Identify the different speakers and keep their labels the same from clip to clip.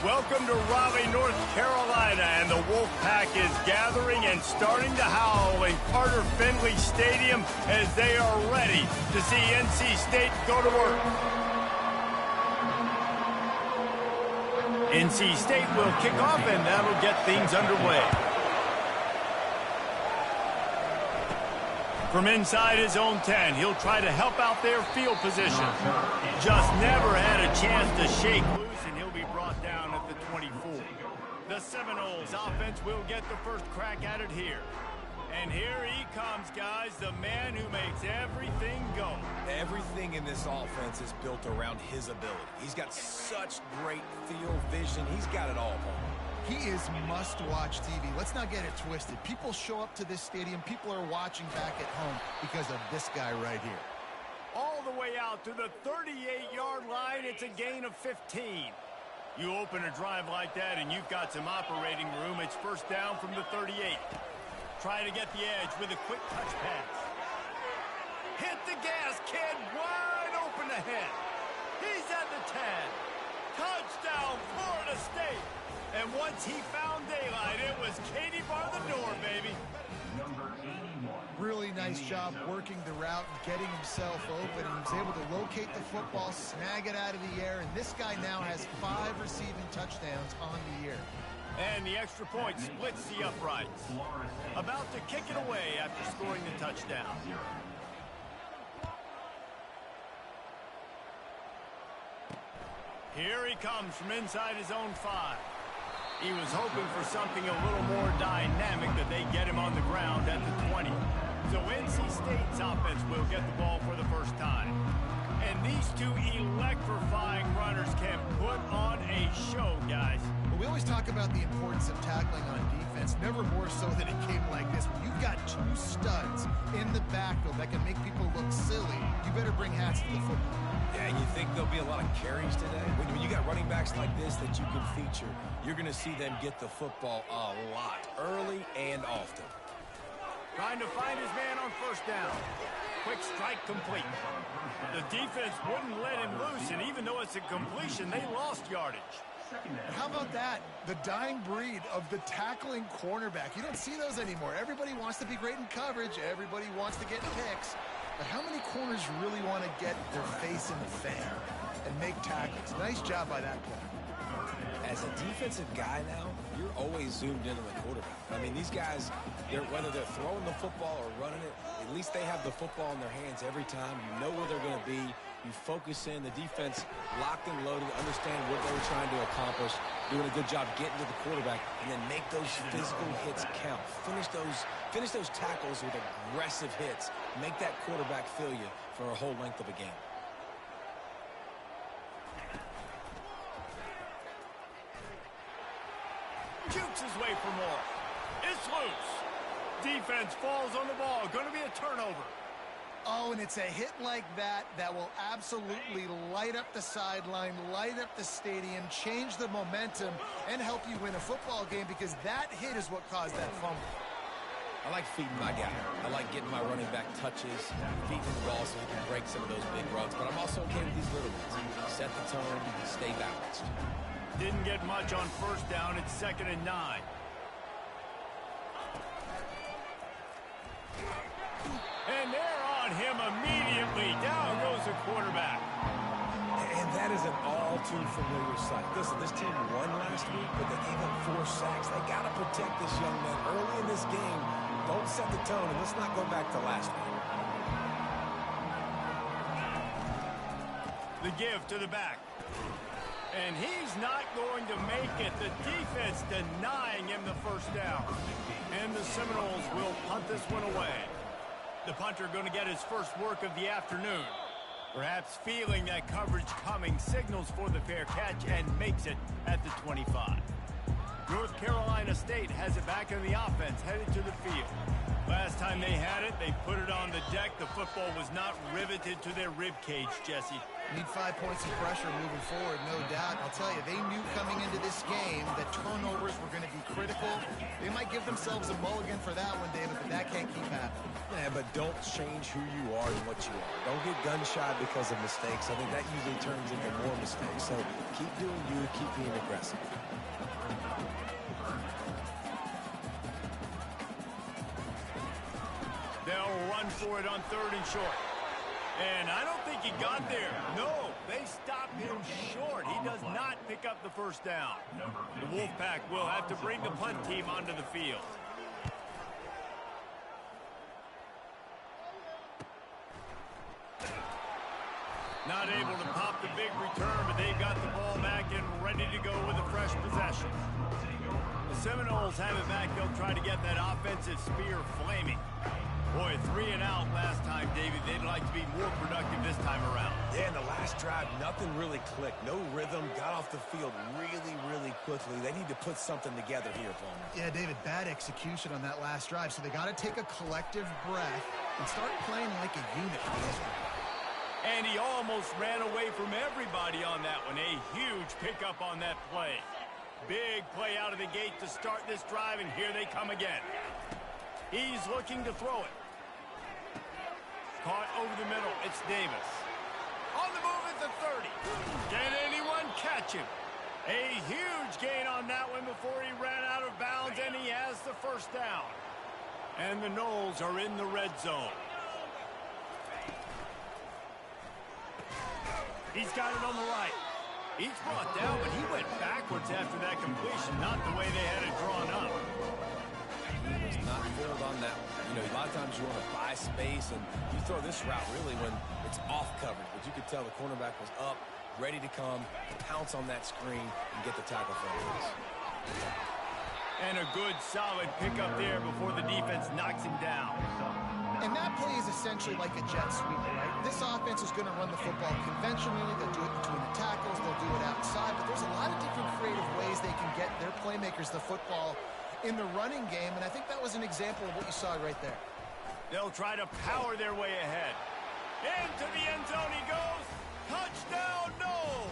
Speaker 1: Welcome to Raleigh, North Carolina, and the Wolfpack is gathering and starting to howl in Carter Finley Stadium as they are ready to see NC State go to work. NC State will kick off, and that'll get things underway. From inside his own 10, he'll try to help out their field position. Just never had a chance to shake loose, and he'll be brought down at the 24. The Seminoles offense will get the first crack at it here. And here he comes, guys, the man who makes everything go.
Speaker 2: Everything in this offense is built around his ability. He's got such great field vision. He's got it all, Paul.
Speaker 3: He is must-watch TV. Let's not get it twisted. People show up to this stadium. People are watching back at home because of this guy right here.
Speaker 1: All the way out to the 38-yard line, it's a gain of 15. You open a drive like that and you've got some operating room. It's first down from the 38. Try to get the edge with a quick touch pass. Hit the gas, kid. Wide open ahead. He's at the 10. Touchdown, Florida State. And once he found daylight, it was Katie bar the door, baby.
Speaker 3: Really nice job working the route and getting himself open. And he was able to locate the football, snag it out of the air, and this guy now has 5 receiving touchdowns on the year.
Speaker 1: And the extra point splits the uprights. About to kick it away after scoring the touchdown. Here he comes from inside his own 5. He was hoping for something a little more dynamic, that they get him on the ground at the 20. So NC State's offense will get the ball for the first time. And these two electrifying runners can put on a show, guys.
Speaker 3: Well, we always talk about the importance of tackling on defense, never more so than it came like this. When you've got 2 studs in the backfield that can make people look silly, you better bring hats to the football.
Speaker 2: Yeah, and you think there'll be a lot of carries today? When you got running backs like this that you can feature, you're going to see them get the football a lot, early and often.
Speaker 1: Trying to find his man on first down. Quick strike complete. The defense wouldn't let him loose, and even though it's a completion, they lost yardage.
Speaker 3: How about that? The dying breed of the tackling cornerback. You don't see those anymore. Everybody wants to be great in coverage. Everybody wants to get picks. But how many corners really want to get their face in the fan and make tackles? Nice job by that player.
Speaker 2: As a defensive guy now, you're always zoomed in on the quarterback. I mean, these guys, whether they're throwing the football or running it, at least they have the football in their hands every time. You know where they're going to be. You focus in. The defense locked and loaded, understand what they were trying to accomplish, doing a good job getting to the quarterback, and then make those physical hits count. Finish those tackles with aggressive hits. Make that quarterback feel you for a whole length of a game.
Speaker 1: Jukes his way for more. It's loose. Defense falls on the ball. Going to be a turnover.
Speaker 3: Oh, and it's a hit like that that will absolutely light up the sideline, light up the stadium, change the momentum, and help you win a football game, because that hit is what caused that fumble.
Speaker 2: I like feeding my guy. I like getting my running back touches, feeding the ball so he can break some of those big runs. But I'm also okay with these little ones. Set the tone, stay balanced.
Speaker 1: Didn't get much on first down. It's 2nd and 9. And they're on him immediately. Down goes the quarterback.
Speaker 2: And that is an all too familiar sight. Listen, this team won last week, but they gave up 4 sacks. They got to protect this young man early in this game. Don't set the tone, and let's not go back to last week.
Speaker 1: The give to the back. And he's not going to make it. The defense denying him the first down. And the Seminoles will punt this one away. The punter going to get his first work of the afternoon. Perhaps feeling that coverage coming, signals for the fair catch and makes it at the 25. North Carolina State has it back in the offense, headed to the field. Last time they had it, they put it on the deck. The football was not riveted to their rib cage, Jesse.
Speaker 3: Need 5 points of pressure moving forward, no doubt. I'll tell you, they knew coming into this game that turnovers were going to be critical. They might give themselves a mulligan for that one, David, but that can't keep happening.
Speaker 2: Yeah, but don't change who you are and what you are. Don't get gun-shy because of mistakes. I think that usually turns into more mistakes. So keep doing you, keep being aggressive.
Speaker 1: They'll run for it on 3rd and short. And I don't think he got there. No, they stopped him short. He does not pick up the first down. The Wolfpack will have to bring the punt team onto the field. Not able to pop the big return, but they've got the ball back and ready to go with a fresh possession. The Seminoles have it back. They'll try to get that offensive spear flaming. Boy, 3 and out last time, David. They'd like to be more productive this time around.
Speaker 2: Yeah, in the last drive, nothing really clicked. No rhythm, got off the field really quickly. They need to put something together here, Palmer.
Speaker 3: Yeah, David, bad execution on that last drive, so they got to take a collective breath and start playing like a unit for this one.
Speaker 1: And he almost ran away from everybody on that one. A huge pickup on that play. Big play out of the gate to start this drive, and here they come again. He's looking to throw it. Caught over the middle. It's Davis. On the move at the 30. Can anyone catch him? A huge gain on that one before he ran out of bounds, and he has the first down. And the Noles are in the red zone. He's got it on the right. He's brought down, but he went backwards after that completion, not the way they had it drawn up.
Speaker 2: He was not filled on that one. You know, a lot of times you want to buy space, and you throw this route really when it's off coverage. But you could tell the cornerback was up, ready to come, pounce on that screen, and get the tackle for him.
Speaker 1: And a good, solid pickup there before the defense knocks him down.
Speaker 3: And that play is essentially like a jet sweep, right? This offense is going to run the football conventionally. They'll do it between the tackles. They'll do it outside. But there's a lot of different creative ways they can get their playmakers the football in the running game, and I think that was an example of what you saw right there.
Speaker 1: They'll try to power their way ahead. Into the end zone he goes. Touchdown, no!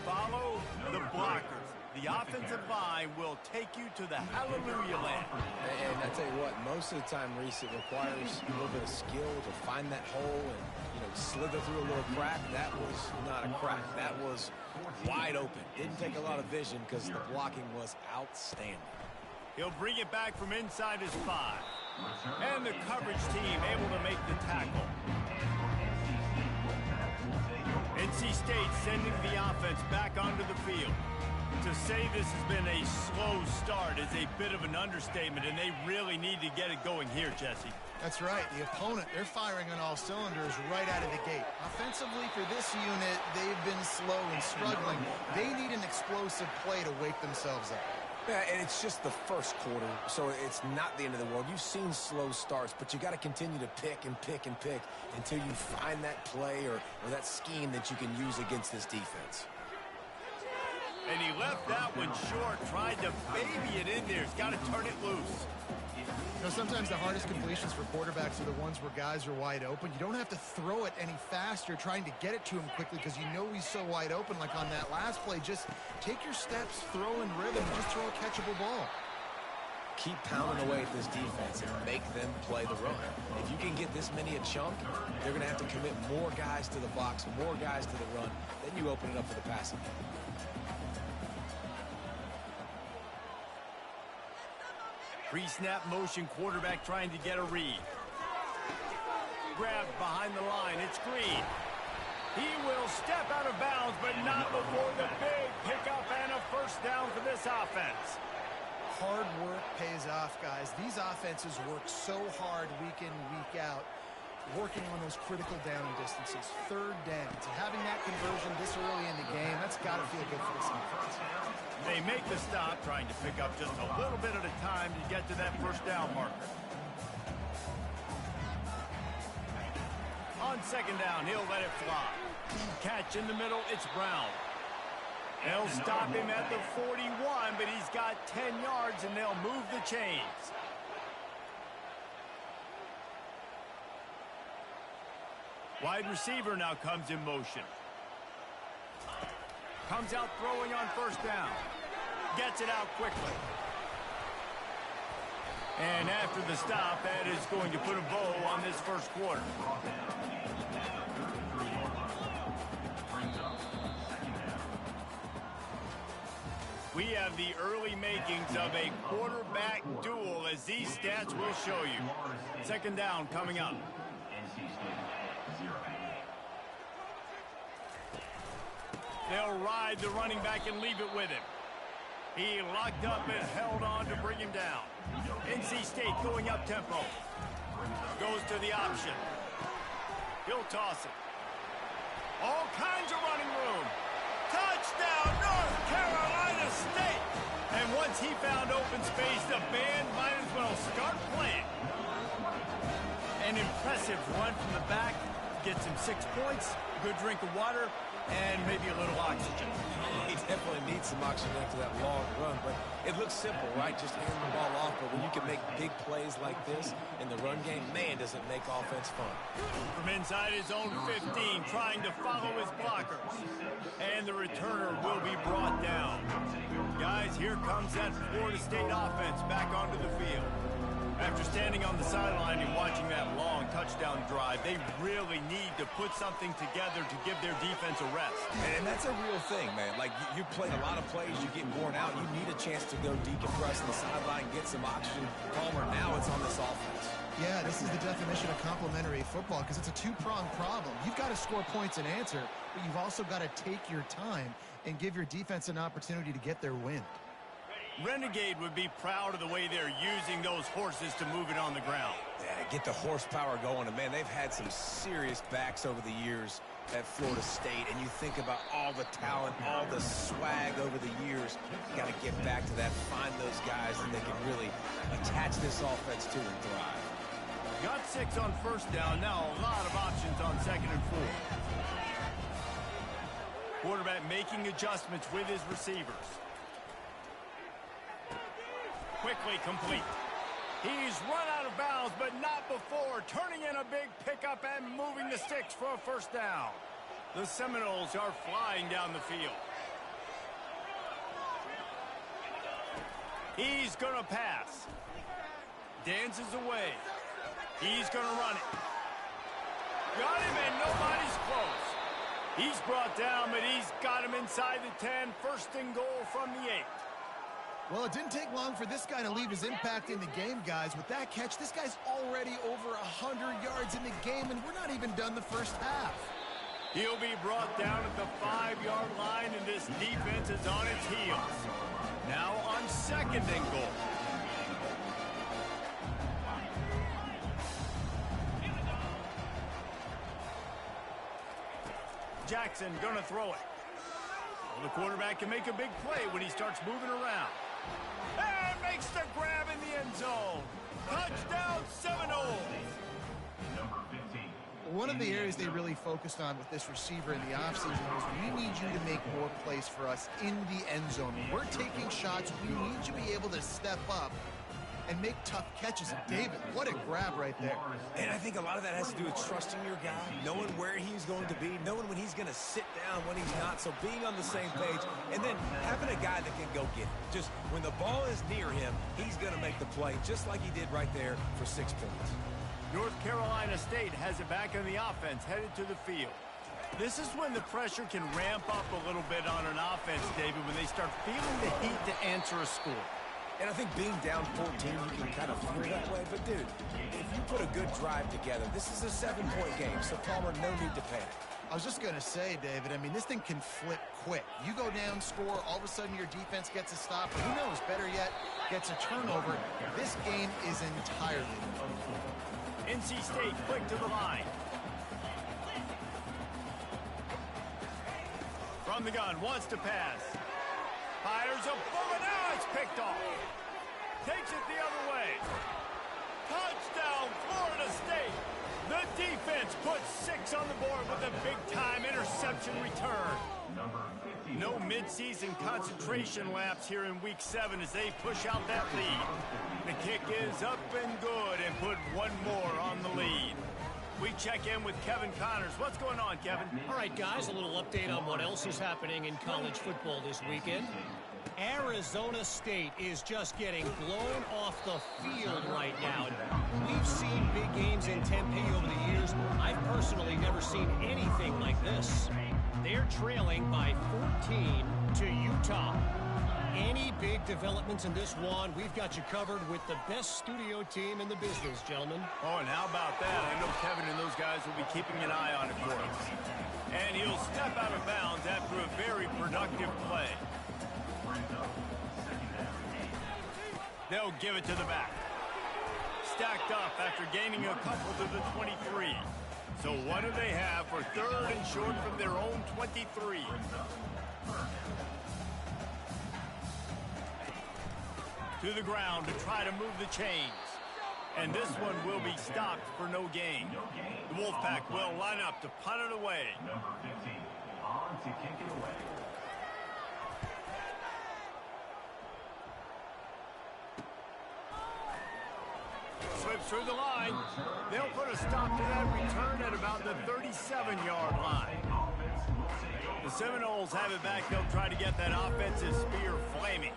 Speaker 1: Follow the blockers. The offensive line will take you to the hallelujah land.
Speaker 2: And I tell you what, most of the time, Reese, it requires a little bit of skill to find that hole and, you know, slither through a little crack. That was not a crack. That was wide open. Didn't take a lot of vision because the blocking was outstanding.
Speaker 1: He'll bring it back from inside his 5. And the coverage team able to make the tackle. NC State sending the offense back onto the field. To say this has been a slow start is a bit of an understatement, and they really need to get it going here, Jesse.
Speaker 3: That's right. The opponent, they're firing on all cylinders right out of the gate. Offensively for this unit, they've been slow and struggling. They need an explosive play to wake themselves up.
Speaker 2: Yeah, and it's just the first quarter, so it's not the end of the world. You've seen slow starts, but you got to continue to pick and pick and pick until you find that play or that scheme that you can use against this defense.
Speaker 1: And he left that one short, tried to baby it in there. He's got to turn it loose.
Speaker 3: You know, sometimes the hardest completions for quarterbacks are the ones where guys are wide open. You don't have to throw it any faster trying to get it to him quickly because you know he's so wide open like on that last play. Just take your steps, throw in rhythm, and just throw a catchable ball.
Speaker 2: Keep pounding away at this defense and make them play the run. If you can get this many a chunk, they're going to have to commit more guys to the box, more guys to the run. Then you open it up for the passing.
Speaker 1: Pre-snap motion, quarterback trying to get a read. Grabbed behind the line. It's Green. He will step out of bounds, but not before the big pickup and a first down for this offense.
Speaker 3: Hard work pays off, guys. These offenses work so hard week in, week out, working on those critical down distances, 3rd downs. And having that conversion this early in the game, that's got to feel good for this offense.
Speaker 1: They make the stop, trying to pick up just a little bit at a time to get to that first down marker. On 2nd down, he'll let it fly. Catch in the middle, it's Brown. They'll stop him at the 41, but he's got 10 yards, and they'll move the chains. Wide receiver now comes in motion. Comes out throwing on first down. Gets it out quickly. And after the stop, that is going to put a bow on this first quarter. We have the early makings of a quarterback duel, as these stats will show you. Second down coming up. They'll ride the running back and leave it with him. He locked up and held on to bring him down. NC State going up tempo. Goes to the option. He'll toss it. All kinds of running room. Touchdown, North Carolina State! And once he found open space, the band might as well start playing. An impressive run from the back. Gets him 6 points, good drink of water, and maybe a little oxygen.
Speaker 2: He definitely needs some oxygen after that long run, but it looks simple, right? Just hand the ball off, but when you can make big plays like this in the run game, man, does it make offense fun.
Speaker 1: From inside his own 15, trying to follow his blockers. And the returner will be brought down. Guys, here comes that Florida State offense back onto the field. After standing on the sideline and watching that long touchdown drive, they really need to put something together to give their defense a rest.
Speaker 2: And that's a real thing, man. Like, you played a lot of plays, you get worn out, you need a chance to go decompress on the sideline, get some oxygen. Palmer, now it's on this offense.
Speaker 3: Yeah, this is the definition of complementary football because it's a two-pronged problem. You've got to score points and answer, but you've also got to take your time and give your defense an opportunity to get their wind.
Speaker 1: Renegade would be proud of the way they're using those horses to move it on the ground.
Speaker 2: Yeah, get the horsepower going. And, man, they've had some serious backs over the years at Florida State. And you think about all the talent, all the swag over the years. You got to get back to that, find those guys that they can really attach this offense to and thrive.
Speaker 1: Got 6 on first down. Now a lot of options on 2nd and 4. Quarterback making adjustments with his receivers. Quickly complete. He's run out of bounds, but not before turning in a big pickup and moving the sticks for a first down. The Seminoles are flying down the field. He's going to pass. Dances away. He's going to run it. Got him, and nobody's close. He's brought down, but he's got him inside the 10. First and goal from the 8.
Speaker 3: Well, it didn't take long for this guy to leave his impact in the game, guys. With that catch, this guy's already over 100 yards in the game, and we're not even done the first half.
Speaker 1: He'll be brought down at the 5-yard line, and this defense is on its heels. Now on 2nd and goal. Jackson gonna throw it. Well, the quarterback can make a big play when he starts moving around. And makes the grab in the end zone. Touchdown Seminoles.
Speaker 3: One of the areas they really focused on with this receiver in the offseason was we need you to make more plays for us in the end zone. When we're taking shots, we need you to be able to step up and make tough catches. And David, what a grab right there.
Speaker 2: And I think a lot of that has to do with trusting your guy, knowing where he's going to be, knowing when he's going to sit down, when he's not. So being on the same page, and then having a guy that can go get it. Just when the ball is near him, he's going to make the play, just like he did right there for 6 points.
Speaker 1: North Carolina State has it back on the offense, headed to the field. This is when the pressure can ramp up a little bit on an offense, David, when they start feeling the heat to answer a score.
Speaker 2: And I think being down 14, you can kind of feel that way. But, dude, if you put a good drive together, this is a 7-point game. So, Palmer, no need to panic.
Speaker 3: I was just going to say, David, I mean, this thing can flip quick. You go down, score, all of a sudden your defense gets a stop. Or who knows, better yet, gets a turnover. This game is entirely over.
Speaker 1: NC State quick to the line. From the gun, wants to pass. Fires a bullet, now it's picked off. Takes it the other way. Touchdown, Florida State. The defense puts 6 on the board with a big-time interception return. No midseason concentration laps here in Week 7 as they push out that lead. The kick is up and good and put one more on the lead. We check in with Kevin Connors. What's going on, Kevin?
Speaker 4: All right, guys, a little update on what else is happening in college football this weekend. Arizona State is just getting blown off the field right now. We've seen big games in Tempe over the years. I've personally never seen anything like this. They're trailing by 14 to Utah. Any big developments in this one, we've got you covered with the best studio team in the business, gentlemen.
Speaker 1: Oh, and how about that? I know Kevin and those guys will be keeping an eye on it for us. And he'll step out of bounds after a very productive play. They'll give it to the back. Stacked up after gaining a couple to the 23. So what do they have for 3rd and short from their own 23? To the ground to try to move the chains. And this one will be stopped for no gain. The Wolfpack will line up to punt it away.
Speaker 5: Number 15, on to kick it away.
Speaker 1: Slips through the line. They'll put a stop to that return at about the 37-yard line. The Seminoles have it back. They'll try to get that offensive spear flaming.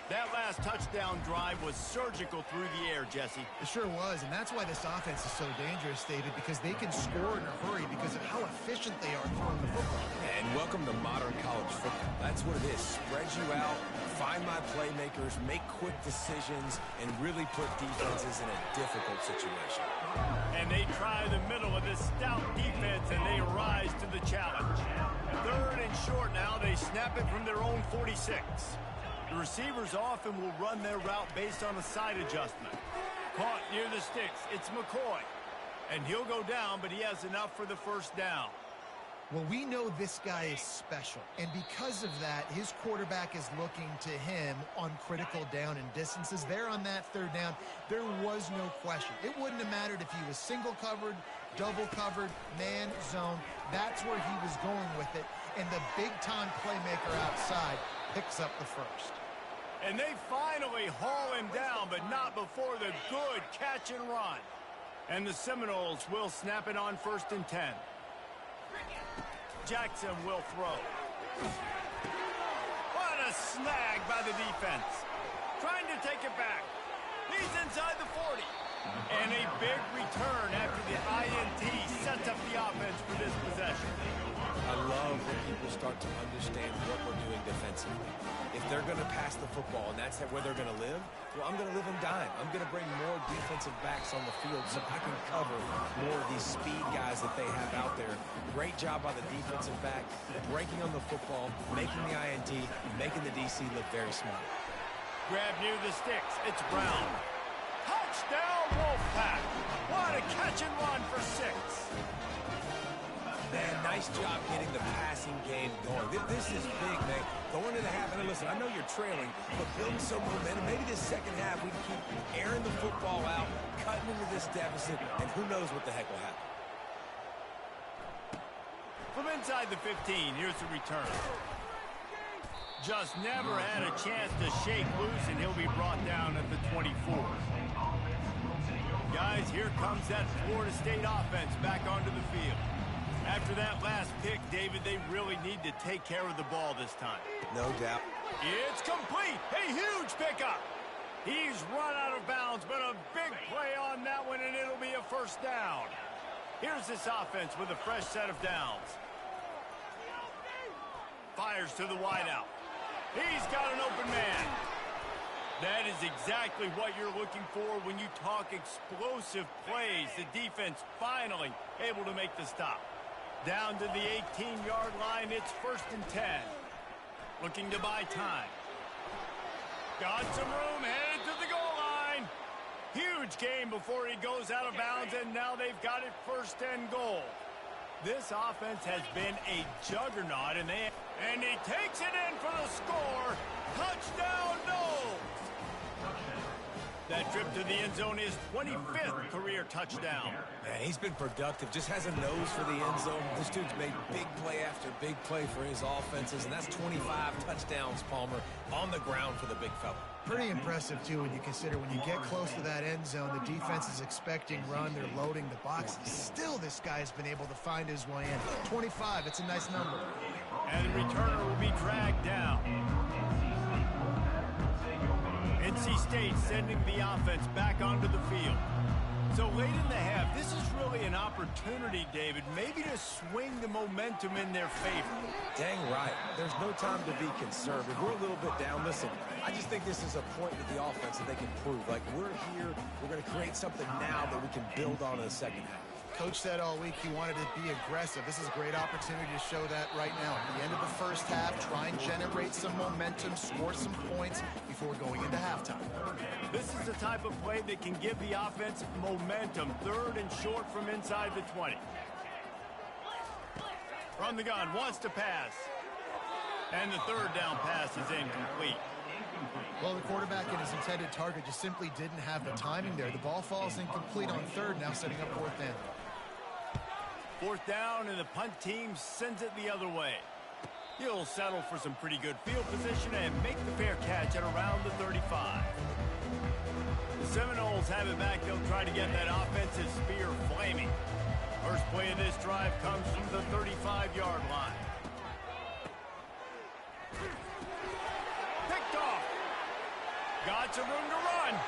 Speaker 1: That last touchdown drive was surgical through the air, Jesse.
Speaker 3: It sure was, and that's why this offense is so dangerous, David, because they can score in a hurry because of how efficient they are throwing the football.
Speaker 2: And welcome to modern college football. That's what it is. Spread you out, find my playmakers, make quick decisions, and really put defenses in a difficult situation.
Speaker 1: And they try the middle of this stout defense, and they rise to the challenge. 3rd and short now. They snap it from their own 46. The receivers often will run their route based on a side adjustment. Caught near the sticks. It's McCoy. And he'll go down, but he has enough for the first down.
Speaker 3: Well, we know this guy is special, and because of that, his quarterback is looking to him on critical down and distances. There on that 3rd down, there was no question. It wouldn't have mattered if he was single covered, double covered, man, zone. That's where he was going with it, and the big-time playmaker outside picks up the first.
Speaker 1: And they finally haul him down, but not before the good catch and run. And the Seminoles will snap it on 1st and 10. Jackson will throw. What a snag by the defense. Trying to take it back. He's inside the 40. And a big return after the INT sets up the offense for this possession.
Speaker 2: I love when people start to understand what we're doing defensively. If they're going to pass the football and that's where they're going to live, well, I'm going to live and dime. I'm going to bring more defensive backs on the field so I can cover more of these speed guys that they have out there. Great job by the defensive back, breaking on the football, making the INT, making the DC look very smart.
Speaker 1: Grab near the sticks. It's Brown. Touchdown, Wolfpack. What a catch and run for 6.
Speaker 2: Man, nice job getting the passing game going. This is big, man. Going into the half, and listen, I know you're trailing, but building some momentum. Maybe this second half we can keep airing the football out, cutting into this deficit, and who knows what the heck will happen.
Speaker 1: From inside the 15, here's the return. Just never had a chance to shake loose, and he'll be brought down at the 24. Guys, here comes that Florida State offense back onto the field. After that last pick, David, they really need to take care of the ball this time.
Speaker 2: No doubt.
Speaker 1: It's complete. A huge pickup. He's run out of bounds, but a big play on that one, and it'll be a first down. Here's this offense with a fresh set of downs. Fires to the wideout. He's got an open man. That is exactly what you're looking for when you talk explosive plays. The defense finally able to make the stop. Down to the 18-yard line, it's 1st and 10. Looking to buy time. Got some room, headed to the goal line. Huge gain before he goes out of bounds, and now they've got it 1st and goal. This offense has been a juggernaut, and he takes it in for the score. Touchdown, Noles! That trip to the end zone is 25th career touchdown.
Speaker 2: Man, he's been productive, just has a nose for the end zone. This dude's made big play after big play for his offenses, and that's 25 touchdowns, Palmer, on the ground for the big fella.
Speaker 3: Pretty impressive, too, when you consider when you get close to that end zone, the defense is expecting run, they're loading the box. Still, this guy's been able to find his way in. 25, it's a nice number.
Speaker 1: And the returner will be dragged down. NC State sending the offense back onto the field. So late in the half, this is really an opportunity, David, maybe to swing the momentum in their favor.
Speaker 2: Dang right. There's no time to be conservative. We're a little bit down. Listen, I just think this is a point with the offense that they can prove. Like, we're here, we're going to create something now that we can build on in the second half.
Speaker 3: Coach said all week he wanted to be aggressive. This is a great opportunity to show that right now. At the end of the first half, try and generate some momentum, score some points before going into halftime.
Speaker 1: This is the type of play that can give the offense momentum. Third and short from inside the 20. From the gun, wants to pass. And the third down pass is incomplete.
Speaker 3: Well, the quarterback and his intended target just simply didn't have the timing there. The ball falls incomplete on third, now setting up fourth down.
Speaker 1: Fourth down, and the punt team sends it the other way. He'll settle for some pretty good field position and make the fair catch at around the 35. The Seminoles have it back. They'll try to get that offensive spear flaming. First play of this drive comes from the 35-yard line. Picked off. Got some room to run.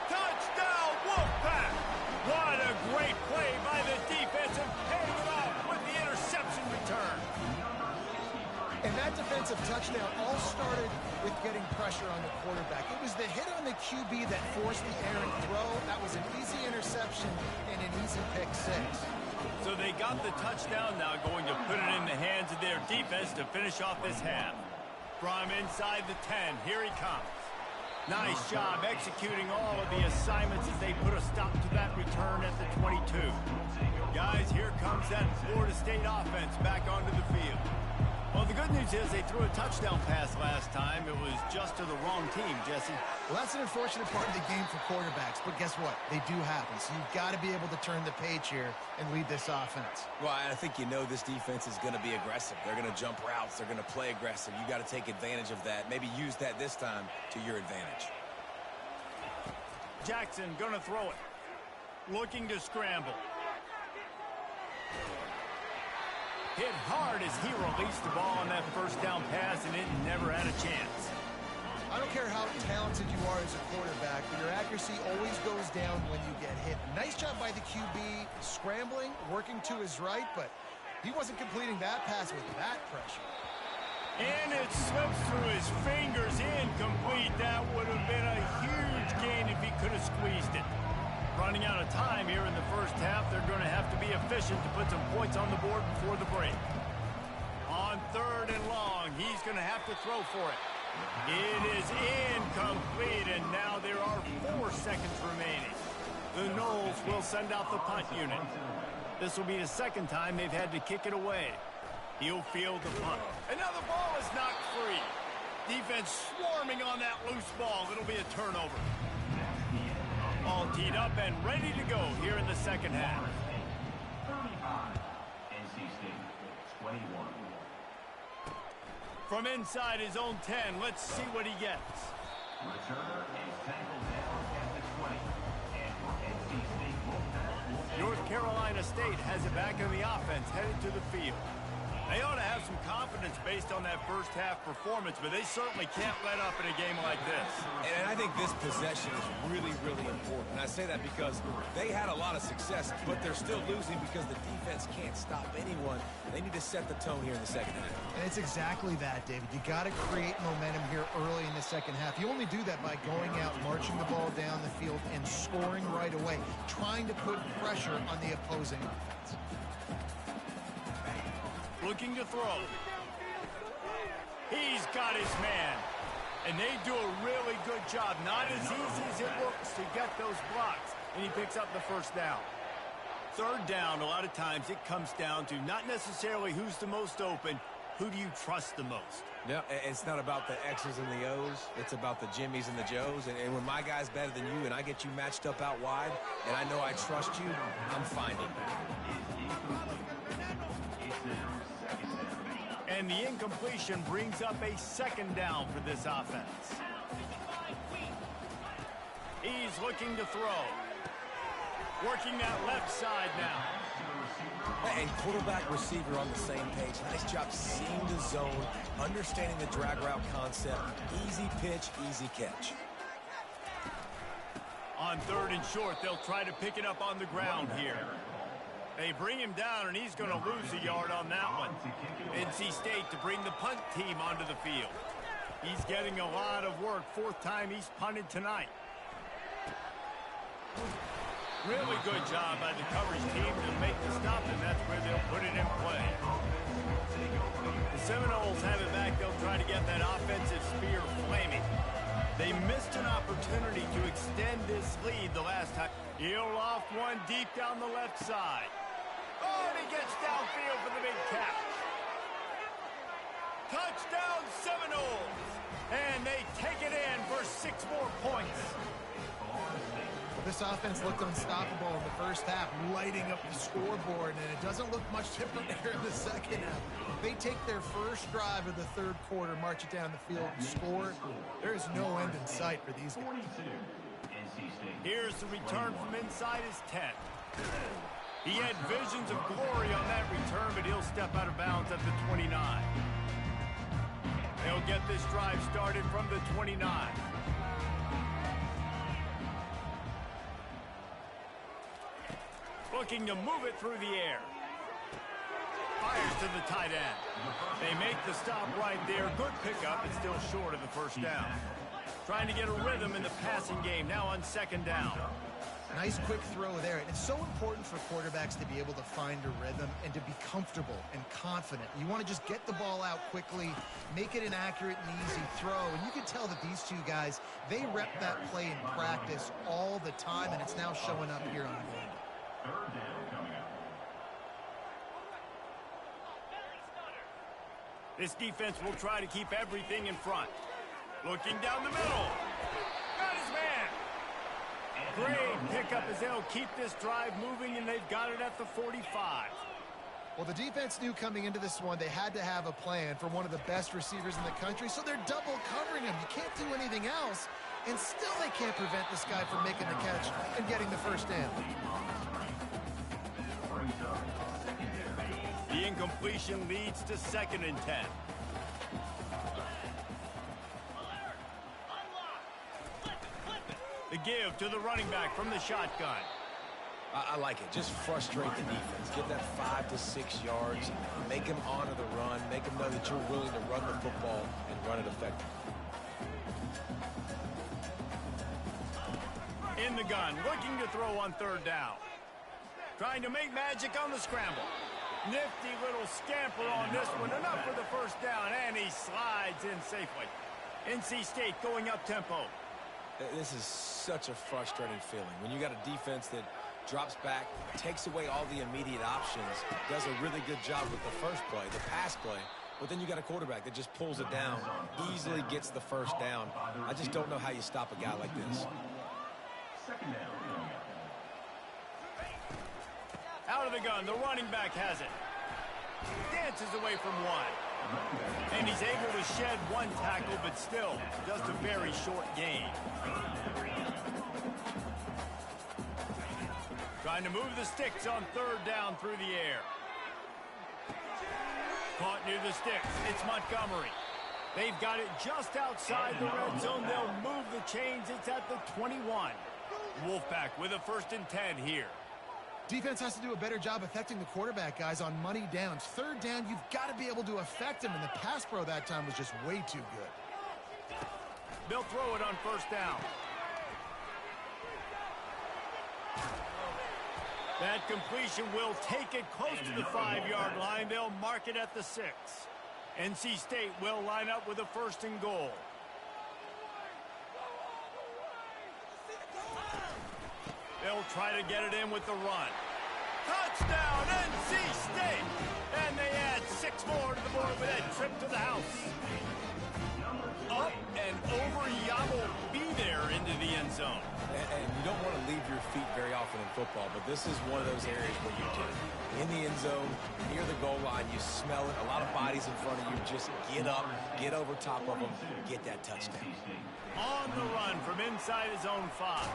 Speaker 1: Touchdown, Wolfpack! What a great play by the defense and paying it off with the interception return.
Speaker 3: And that defensive touchdown all started with getting pressure on the quarterback. It was the hit on the QB that forced the errant throw. That was an easy interception and an easy pick six.
Speaker 1: So they got the touchdown, now going to put it in the hands of their defense to finish off this half. From inside the 10, here he comes. Nice job executing all of the assignments as they put a stop to that return at the 22. Guys, here comes that Florida State offense back onto the field. Well, the good news is they threw a touchdown pass last time. It was just to the wrong team, Jesse.
Speaker 3: Well, that's an unfortunate part of the game for quarterbacks, but guess what? They do happen, so you've got to be able to turn the page here and lead this offense.
Speaker 2: Well, I think you know this defense is going to be aggressive. They're going to jump routes. They're going to play aggressive. You got to take advantage of that. Maybe use that this time to your advantage.
Speaker 1: Jackson going to throw it. Looking to scramble. Hit hard as he released the ball on that first down pass, and it never had a chance.
Speaker 3: I don't care how talented you are as a quarterback, but your accuracy always goes down when you get hit. Nice job by the QB, scrambling, working to his right, but he wasn't completing that pass with that pressure.
Speaker 1: And it slips through his fingers, incomplete. That would have been a huge gain if he could have squeezed it. Running out of time here in the first half, they're going to have to be efficient to put some points on the board before the break. On third and long, he's going to have to throw for it. It is incomplete, and now there are 4 seconds remaining. The Noles will send out the punt unit. This will be the second time they've had to kick it away. He'll field the punt. And now the ball is knocked free. Defense swarming on that loose ball. It'll be a turnover. All teed up and ready to go here in the second half.
Speaker 5: 35, NC State, 21.
Speaker 1: From inside his own 10, let's see what he gets.
Speaker 5: Returner is tackled down at the 20. And for NC State,
Speaker 1: North Carolina State has it back in the offense, headed to the field. They ought to have some confidence based on that first half performance, but they certainly can't let up in a game like this.
Speaker 2: And I think this possession is really, really important. And I say that because they had a lot of success, but they're still losing because the defense can't stop anyone. They need to set the tone here in the second half.
Speaker 3: And it's exactly that, David. You got to create momentum here early in the second half. You only do that by going out, marching the ball down the field, and scoring right away, trying to put pressure on the opposing offense.
Speaker 1: Looking to throw. He's got his man. And they do a really good job. Not as easy as it looks to get those blocks. And he picks up the first down. Third down, a lot of times it comes down to not necessarily who's the most open, who do you trust the most?
Speaker 2: Yeah, it's not about the X's and the O's. It's about the Jimmies and the Joes. And when my guy's better than you and I get you matched up out wide and I know I trust you, I'm finding.
Speaker 1: And the incompletion brings up a second down for this offense. looking to throw. Working that left side now.
Speaker 2: And quarterback, receiver on the same page. Nice job seeing the zone, understanding the drag route concept. Easy pitch, easy catch.
Speaker 1: On 3rd and short, they'll try to pick it up on the ground here. They bring him down, and he's going to lose a yard on that one. NC State to bring the punt team onto the field. He's getting a lot of work. 4th time he's punted tonight. Really good job by the coverage team to make the stop, and that's where they'll put it in play. The Seminoles have it back. They'll try to get that offensive spear flaming. They missed an opportunity to extend this lead the last time. He'll loft one deep down the left side. Oh, and he gets downfield for the big catch. Touchdown Seminoles! And they take it in for 6 more points.
Speaker 3: Well, this offense looked unstoppable in the first half, lighting up the scoreboard, and it doesn't look much different here in the second half. They take their first drive of the 3rd quarter, march it down the field, and score. There is no end in sight for these guys.
Speaker 1: Here's the return from inside his 10. He had visions of glory on that return, but he'll step out of bounds at the 29. They'll get this drive started from the 29. Looking to move it through the air. Fires to the tight end. They make the stop right there. Good pickup, but still short of the first down. Trying to get a rhythm in the passing game, now on 2nd down.
Speaker 3: Nice quick throw there. It's so important for quarterbacks to be able to find a rhythm and to be comfortable and confident. You want to just get the ball out quickly, make it an accurate and easy throw. And you can tell that these two guys, they rep that play in practice all the time, and it's now showing up here on the game.
Speaker 5: 3rd down coming up.
Speaker 1: This defense will try to keep everything in front. Looking down the middle. Got his man. Great pickup as they'll keep this drive moving, and they've got it at the 45.
Speaker 3: Well, the defense knew coming into this one they had to have a plan for one of the best receivers in the country, so they're double covering him. You can't do anything else, and still they can't prevent this guy from making the catch and getting the first down.
Speaker 1: The incompletion leads to 2nd and 10. The give to the running back from the shotgun.
Speaker 2: I like it. Just frustrate the defense. Get that 5 to 6 yards. Make them honor the run. Make them know that you're willing to run the football and run it effectively.
Speaker 1: In the gun, looking to throw on 3rd down. Trying to make magic on the scramble. Nifty little scamper on this one. Enough for the first down, and he slides in safely. NC State going up tempo.
Speaker 2: This is such a frustrating feeling. When you got a defense that drops back, takes away all the immediate options, does a really good job with the first play, the pass play, but then you got a quarterback that just pulls it down, easily gets the first down. I just don't know how you stop a guy like this.
Speaker 5: 2nd down coming up.
Speaker 1: Out of the gun, the running back has it. Dances away from one. And he's able to shed one tackle, but still just a very short gain. Trying to move the sticks on 3rd down through the air. Caught near the sticks. It's Montgomery. They've got it just outside the red zone. They'll move the chains. It's at the 21. Wolfpack with a 1st and 10 here.
Speaker 3: Defense has to do a better job affecting the quarterback, guys, on money downs. 3rd down, you've got to be able to affect him, and the pass pro that time was just way too good.
Speaker 1: They'll throw it on 1st down. That completion will take it close to the 5-yard line. They'll mark it at the 6. NC State will line up with a 1st and goal. They'll try to get it in with the run. Touchdown, NC State! And they add 6 more to the board with that trip to the house. Up and over, Yamo be there into the end zone.
Speaker 2: And you don't want to leave your feet very often in football, but this is one of those areas where you do. In the end zone, near the goal line, you smell it. A lot of bodies in front of you. Just get up, get over top of them, get that touchdown.
Speaker 1: On the run from inside his own 5.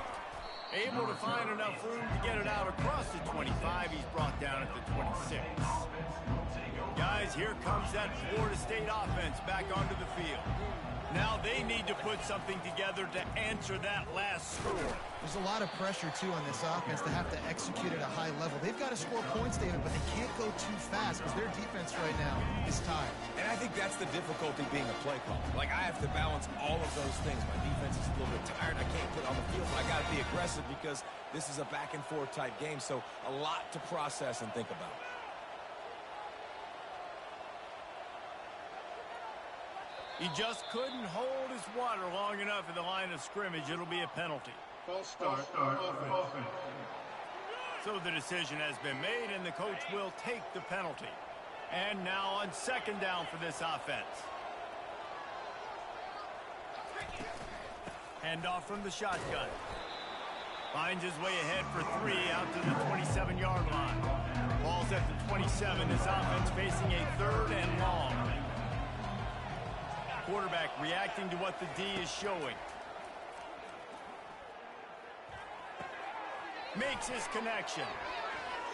Speaker 1: Able to find enough room to get it out across the 25. He's brought down at the 26. Guys, here comes that Florida State offense back onto the field. Now they need to put something together to answer that last score.
Speaker 3: There's a lot of pressure, too, on this offense to have to execute at a high level. They've got to score points, David, but they can't go too fast because their defense right now is tired.
Speaker 2: And I think that's the difficulty being a play caller. Like, I have to balance all of those things. My defense is a little bit tired. I can't put it on the field, but I got to be aggressive because this is a back-and-forth type game, so a lot to process and think about.
Speaker 1: He just couldn't hold his water long enough at the line of scrimmage. It'll be a penalty.
Speaker 5: False start, offense.
Speaker 1: So the decision has been made, and the coach will take the penalty. And now on second down for this offense. Handoff from the shotgun. Finds his way ahead for 3 out to the 27-yard line. Ball's at the 27. This offense facing a 3rd and long. Quarterback reacting to what the D is showing. Makes his connection.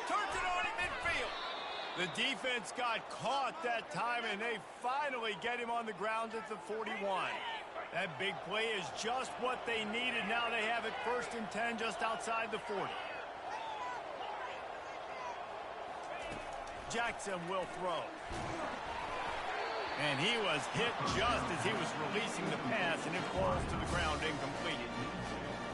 Speaker 1: Turns it on in midfield. The defense got caught that time, and they finally get him on the ground at the 41. That big play is just what they needed. Now they have it 1st and 10 just outside the 40. Jackson will throw. And he was hit just as he was releasing the pass, and it falls to the ground incomplete.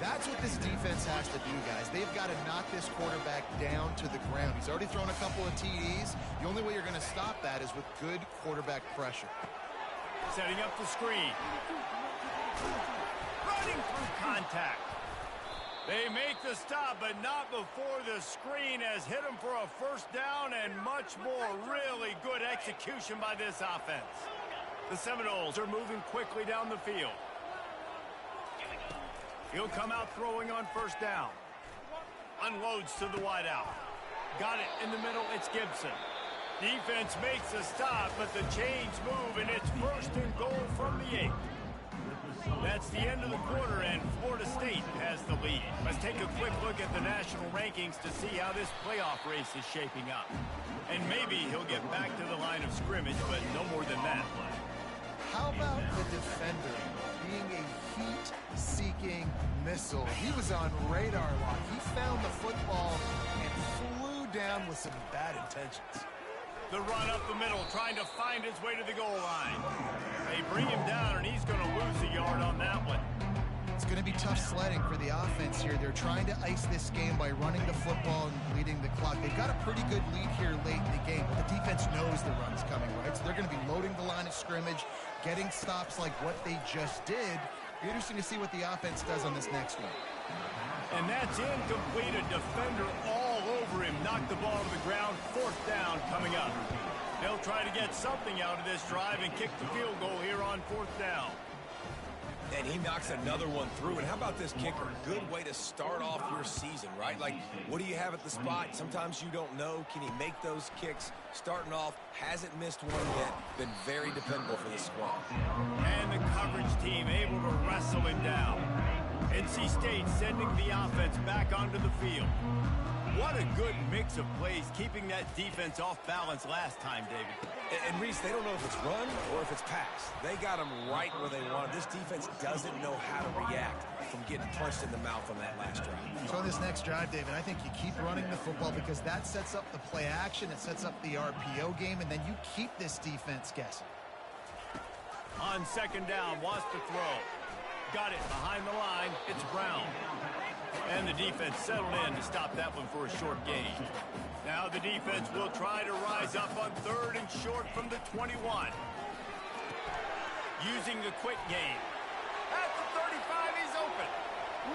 Speaker 3: That's what this defense has to do, guys. They've got to knock this quarterback down to the ground. He's already thrown a couple of TDs. The only way you're going to stop that is with good quarterback pressure.
Speaker 1: Setting up the screen. Running through contact. They make the stop, but not before the screen has hit him for a 1st down, and much more. Really good execution by this offense. The Seminoles are moving quickly down the field. He'll come out throwing on 1st down. Unloads to the wideout. Got it in the middle. It's Gibson. Defense makes a stop, but the chains move, and it's 1st and goal from the 8. That's the end of the quarter, and Florida State has the lead. Let's take a quick look at the national rankings to see how this playoff race is shaping up. And maybe he'll get back to the line of scrimmage, but no more than that.
Speaker 3: How about the defender being a heat-seeking missile? He was on radar lock. He found the football and flew down with some bad intentions.
Speaker 1: The run up the middle, trying to find his way to the goal line. They bring him down, and he's going to lose a yard on that one.
Speaker 3: It's going to be tough sledding for the offense here. They're trying to ice this game by running the football and bleeding the clock. They've got a pretty good lead here late in the game, but the defense knows the run's coming, right? So they're going to be loading the line of scrimmage, getting stops like what they just did. Be interesting to see what the offense does on this next one.
Speaker 1: And that's incomplete. A defender all over him. Knocked the ball to the ground. 4th down coming up. They'll try to get something out of this drive and kick the field goal here on 4th down.
Speaker 2: And he knocks another one through. And how about this kicker? Good way to start off your season, right? Like, what do you have at the spot? Sometimes you don't know. Can he make those kicks? Starting off, hasn't missed one yet. Been very dependable for this squad.
Speaker 1: And the coverage team able to wrestle him down. NC State sending the offense back onto the field. What a good mix of plays, keeping that defense off balance last time, David.
Speaker 2: And Reese, they don't know if it's run or if it's pass. They got them right where they wanted. This defense doesn't know how to react from getting punched in the mouth on that last drive.
Speaker 3: So on this next drive, David, I think you keep running the football because that sets up the play action, it sets up the RPO game, and then you keep this defense guessing.
Speaker 1: On 2nd down, wants to throw. Got it behind the line. It's Brown. And the defense settled in to stop that one for a short gain. Now the defense will try to rise up on 3rd and short from the 21. Using the quick game. At the 35, he's open.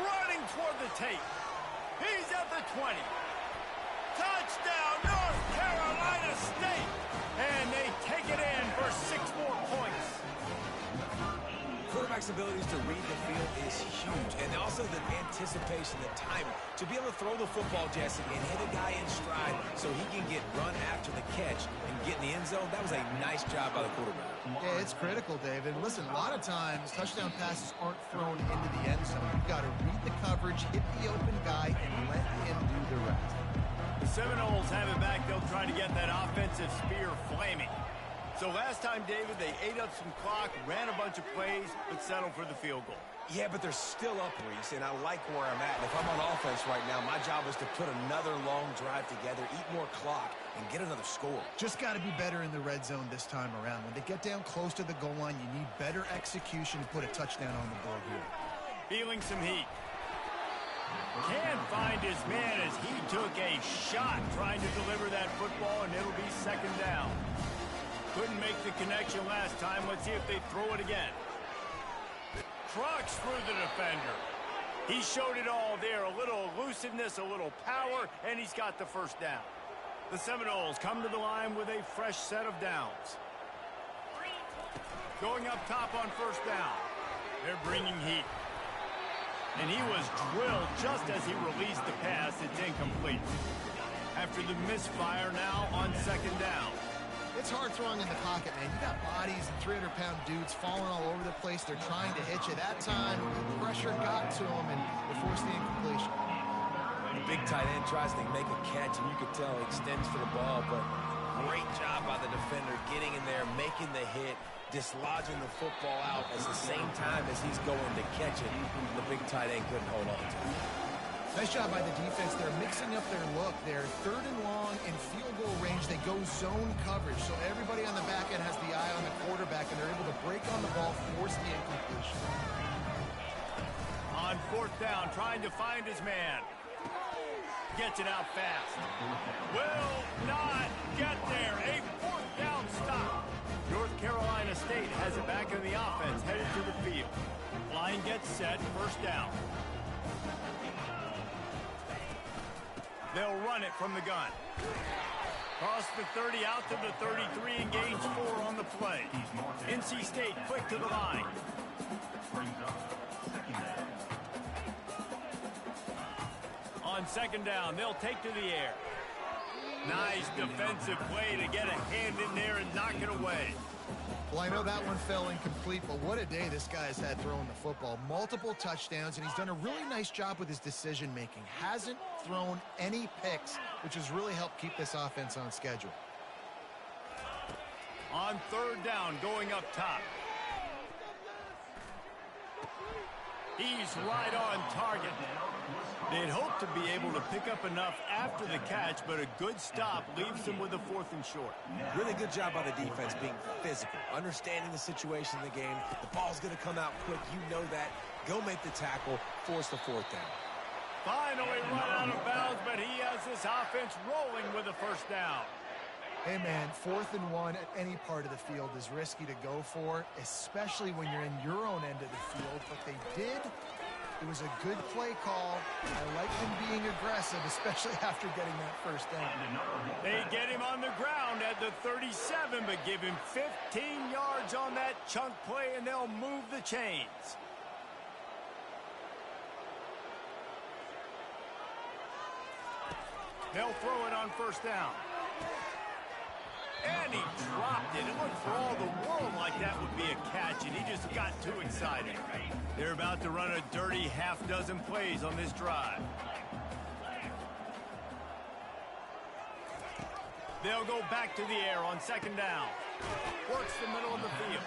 Speaker 1: Running toward the tape. He's at the 20. Touchdown, North Carolina State. And they take it in for 6 more points.
Speaker 2: Quarterback quarterback's abilities to read the field is huge. And also the anticipation, the timing. To be able to throw the football, Jesse, and hit a guy in stride so he can get run after the catch and get in the end zone, that was a nice job by the quarterback.
Speaker 3: Yeah, it's critical, David. Listen, a lot of times touchdown passes aren't thrown into the end zone. You've got to read the coverage, hit the open guy, and let him do the rest.
Speaker 1: The Seminoles have it back. They'll try to get that offensive spear flaming. So last time, David, they ate up some clock, ran a bunch of plays, but settled for the field goal.
Speaker 2: Yeah, but they're still up, Reese, and I like where I'm at. And if I'm on offense right now, my job is to put another long drive together, eat more clock, and get another score.
Speaker 3: Just got to be better in the red zone this time around. When they get down close to the goal line, you need better execution to put a touchdown on the board here.
Speaker 1: Feeling some heat. Can't find his man as he took a shot trying to deliver that football, and it'll be second down. Couldn't make the connection last time. Let's see if they throw it again. Trucks through the defender. He showed it all there. A little elusiveness, a little power, and he's got the first down. The Seminoles come to the line with a fresh set of downs. Going up top on first down. They're bringing heat. And he was drilled just as he released the pass. It's incomplete. After the misfire now on second down.
Speaker 3: It's hard throwing in the pocket, man. You got bodies and 300-pound dudes falling all over the place. They're trying to hit you. That time, the pressure got to him, and they forced the incompletion.
Speaker 2: The big tight end tries to make a catch, and you could tell he extends for the ball, but great job by the defender getting in there, making the hit, dislodging the football out at the same time as he's going to catch it. The big tight end couldn't hold on to it.
Speaker 3: Nice job by the defense. They're mixing up their look. They're third and long in field goal range. They go zone coverage, so everybody on the back end has the eye on the quarterback, and they're able to break on the ball, force the incompletion.
Speaker 1: On fourth down, trying to find his man. Gets it out fast. Will not get there. A fourth down stop. North Carolina State has it back in the offense, headed to the field. Line gets set, first down. They'll run it from the gun. Cross the 30 out to the 33 and gains 4 on the play. NC State quick to the line. On second down, they'll take to the air. Nice defensive play to get a hand in there and knock it away.
Speaker 3: Well, I know that one fell incomplete, but what a day this guy's had throwing the football. Multiple touchdowns, and he's done a really nice job with his decision-making. Hasn't thrown any picks, which has really helped keep this offense on schedule.
Speaker 1: On third down, going up top. He's right on target. They'd hoped to be able to pick up enough after the catch, but a good stop leaves them with a 4th and short.
Speaker 2: Really good job by the defense being physical, understanding the situation in the game. The ball's going to come out quick. You know that. Go make the tackle, force the 4th down.
Speaker 1: Finally run out of bounds, but he has this offense rolling with a first down.
Speaker 3: Hey, man, 4th and 1 at any part of the field is risky to go for, especially when you're in your own end of the field. But they did. It was a good play call. I like them being aggressive, especially after getting that first down.
Speaker 1: They get him on the ground at the 37, but give him 15 yards on that chunk play, and they'll move the chains. They'll throw it on first down. And he dropped it. It looked for all the world like that would be a catch, and he just got too excited. They're about to run a dirty half-dozen plays on this drive. They'll go back to the air on second down. Works the middle of the field.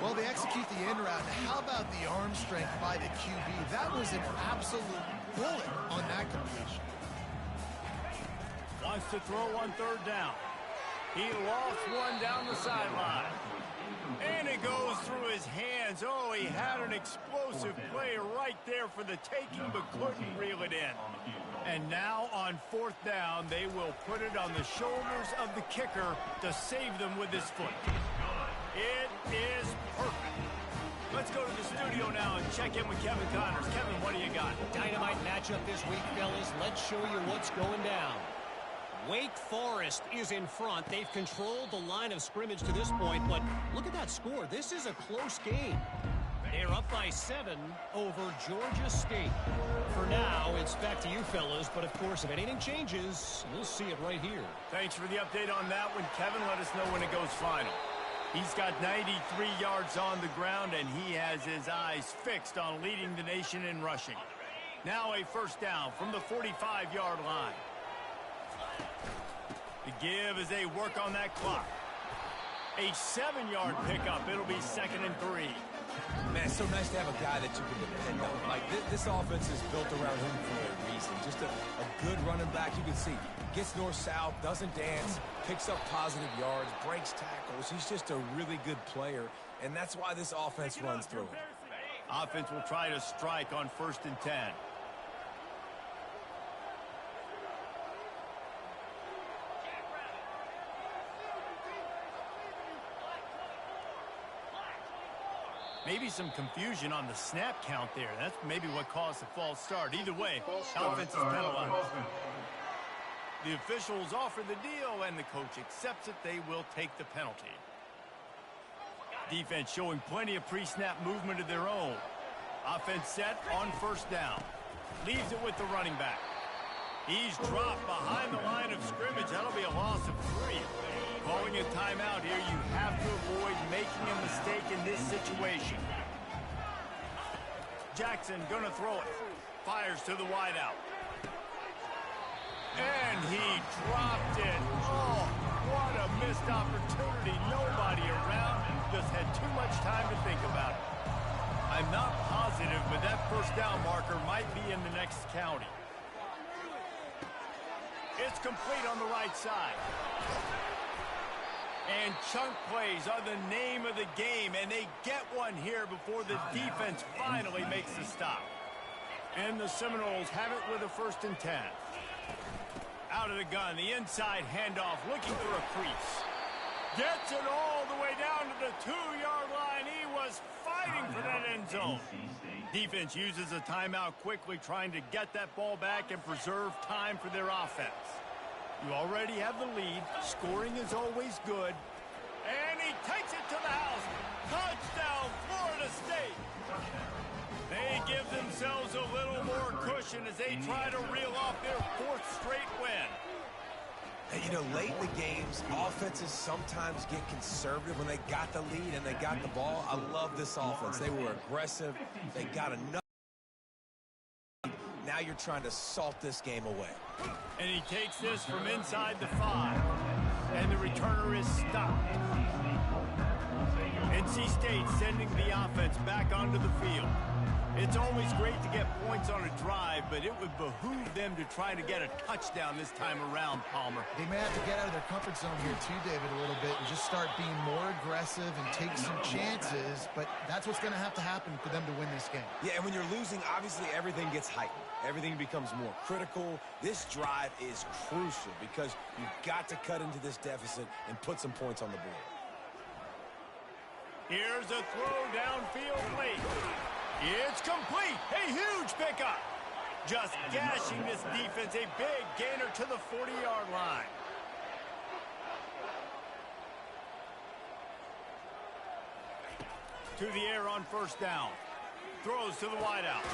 Speaker 3: Well, they execute the in route. How about the arm strength by the QB? That was an absolute bullet on that completion.
Speaker 1: Wants to throw on third down. He lost one down the sideline. And it goes through his hands. Oh, he had an explosive play right there for the taking, but couldn't reel it in. And now on fourth down, they will put it on the shoulders of the kicker to save them with his foot. It is perfect. Let's go to the studio now and check in with Kevin Connors. Kevin, what do you got?
Speaker 4: Dynamite matchup this week, fellas. Let's show you what's going down. Wake Forest is in front. They've controlled the line of scrimmage to this point, but look at that score. This is a close game. They're up by 7 over Georgia State. For now, it's back to you fellas, but of course, if anything changes, we'll see it right here.
Speaker 1: Thanks for the update on that one, Kevin. Let us know when it goes final. He's got 93 yards on the ground, and he has his eyes fixed on leading the nation in rushing. Now a first down from the 45-yard line. The give as they work on that clock. A 7-yard pickup. It'll be 2nd and 3.
Speaker 2: Man, it's so nice to have a guy that you can depend on. Like, this offense is built around him for a reason. Just a good running back. You can see, gets north-south, doesn't dance, picks up positive yards, breaks tackles. He's just a really good player, and that's why this offense runs through him.
Speaker 1: Offense will try to strike on 1st and 10. Maybe some confusion on the snap count there. That's maybe what caused the false start. Either way, offense is penalized. The officials offer the deal, and the coach accepts it. They will take the penalty. Defense showing plenty of pre-snap movement of their own. Offense set on 1st down. Leaves it with the running back. He's dropped behind the line of scrimmage. That'll be a loss of 3. Calling a timeout here, you have to avoid making a mistake in this situation. Jackson gonna throw it. Fires to the wideout. And he dropped it. Oh, what a missed opportunity. Nobody around. Just had too much time to think about it. I'm not positive, but that first down marker might be in the next county. It's complete on the right side. And chunk plays are the name of the game, and they get one here before the defense finally makes the stop. And the Seminoles have it with a 1st and 10. Out of the gun, the inside handoff, looking for a crease. Gets it all the way down to the 2-yard line. He was fighting for that end zone. Defense uses a timeout quickly, trying to get that ball back and preserve time for their offense. You already have the lead. Scoring is always good. And he takes it to the house. Touchdown, Florida State. They give themselves a little more cushion as they try to reel off their 4th straight win.
Speaker 2: And, you know, late in the games, offenses sometimes get conservative when they got the lead and they got the ball. I love this offense. They were aggressive. They got enough. Now you're trying to salt this game away.
Speaker 1: And he takes this from inside the 5. And the returner is stopped. NC State sending the offense back onto the field. It's always great to get points on a drive, but it would behoove them to try to get a touchdown this time around, Palmer.
Speaker 3: They may have to get out of their comfort zone here too, David, a little bit and just start being more aggressive and take some chances, but that's what's going to have to happen for them to win this game.
Speaker 2: Yeah, and when you're losing, obviously everything gets heightened. Everything becomes more critical. This drive is crucial because you've got to cut into this deficit and put some points on the board.
Speaker 1: Here's a throw downfield late. It's complete. A huge pickup. Just gashing this defense. A big gainer to the 40-yard line. To the air on 1st down. Throws to the wideout.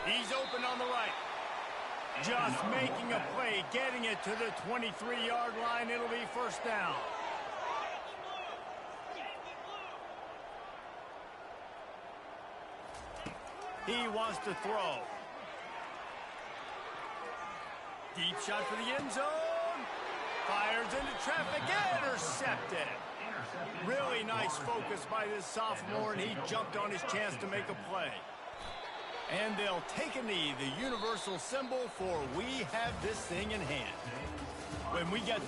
Speaker 1: He's open on the right. Just making a play, getting it to the 23-yard line. It'll be 1st down. He wants to throw. Deep shot for the end zone. Fires into traffic. Intercepted. Really nice focus by this sophomore, and he jumped on his chance to make a play. And they'll take a knee, the universal symbol for we have this thing in hand. When we get